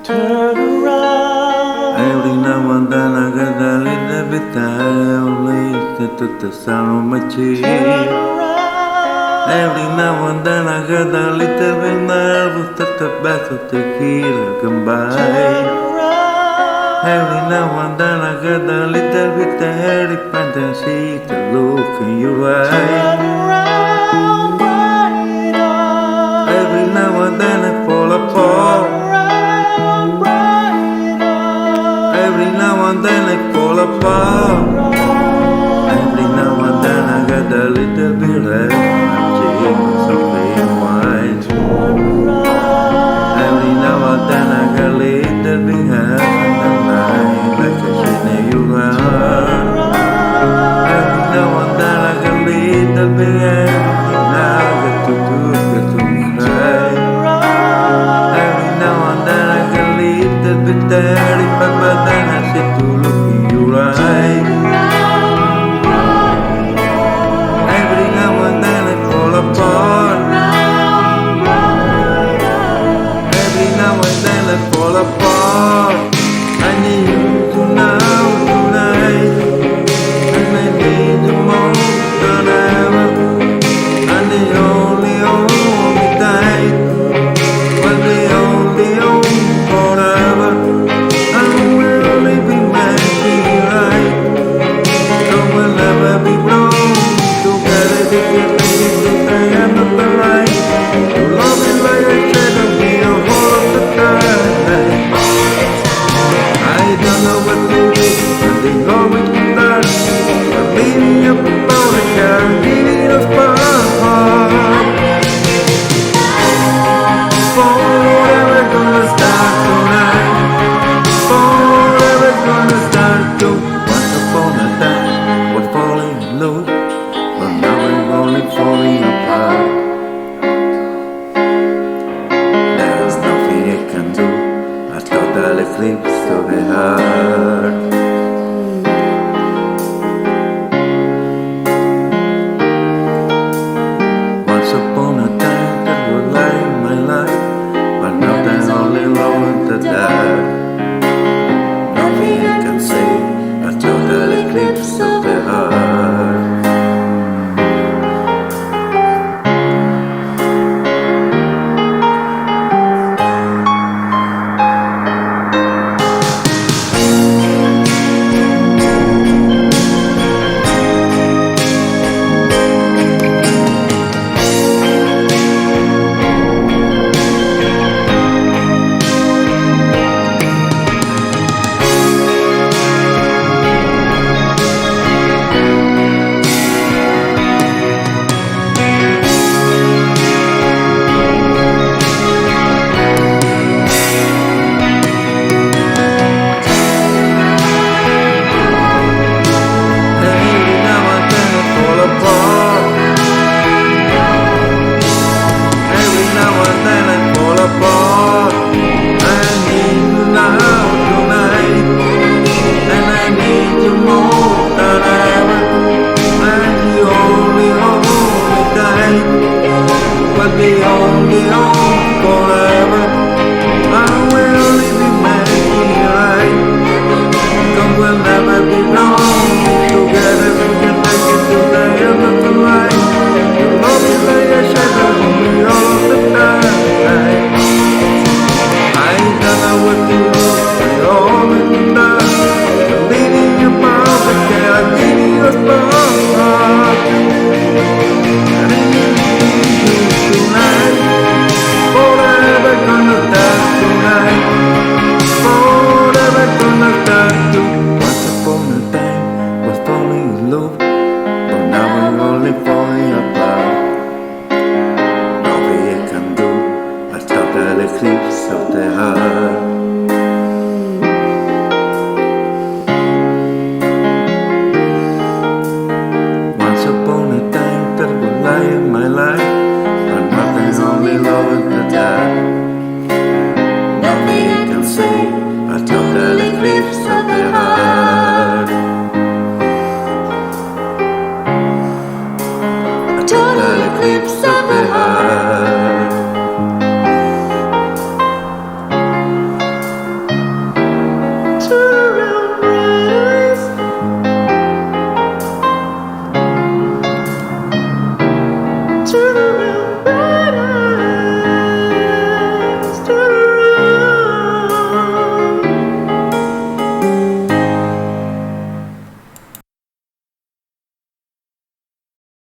Turn around. Every now and then I get a little bit tired of listening to the sound of my cheek. Turn around. Every now and then I get a little bit nervous that the best of the tequila come by. Turn around. Every now and then I get a little bit headache and then see the look in your Turn eyes. around, bright eyes. Every now and then I fall Turn apart. around, bright eyes. Every now and then I fall apart. Every now and then I get a little bit red. I'm taking something wine. Every now and then I get a little bit happy in the night, like a shit in your heart. Every now and then I get a little bit happy, now I get to cry. Every now and then I get a little bit dirty, but then I see to look in your eyes. Every now and then I fall apart. Every now and then I fall apart. I need you to know tonight, and I need you more than ever. And the only time, well the only forever. And we'll only be making right. So we'll never be wrong. Together we can make it to the end of the line. To love me like I said of me all of the time. I don't know what to do, I think always to start. I'm leaving up about a car, giving us part. Forever gonna start tonight. Forever gonna start to. Once upon a time, we're falling in love, but now we're only falling apart. There's nothing I can do. A total eclipse of the heart. Once upon a time that was like my life, but now there's only love that died. Nothing I can say. A total eclipse of the heart. The only home forever. I will only be making it right. Cause we'll never be wrong. Together we can make it to the end of the line. You love me like a shadow on me all of the time. I don't know what to do, I always do that. I'm leading you about the care, I'm leading you apart. And I need you tonight. Forever gonna start tonight. Forever gonna start to. Once upon a time, we're falling in love, but now we're only falling apart. Nothing I can do, a total eclipse of the heart. Once upon a time, that was like my life. There's only love at the time. Nothing I can say. A total eclipse of the heart. A total eclipse of the heart.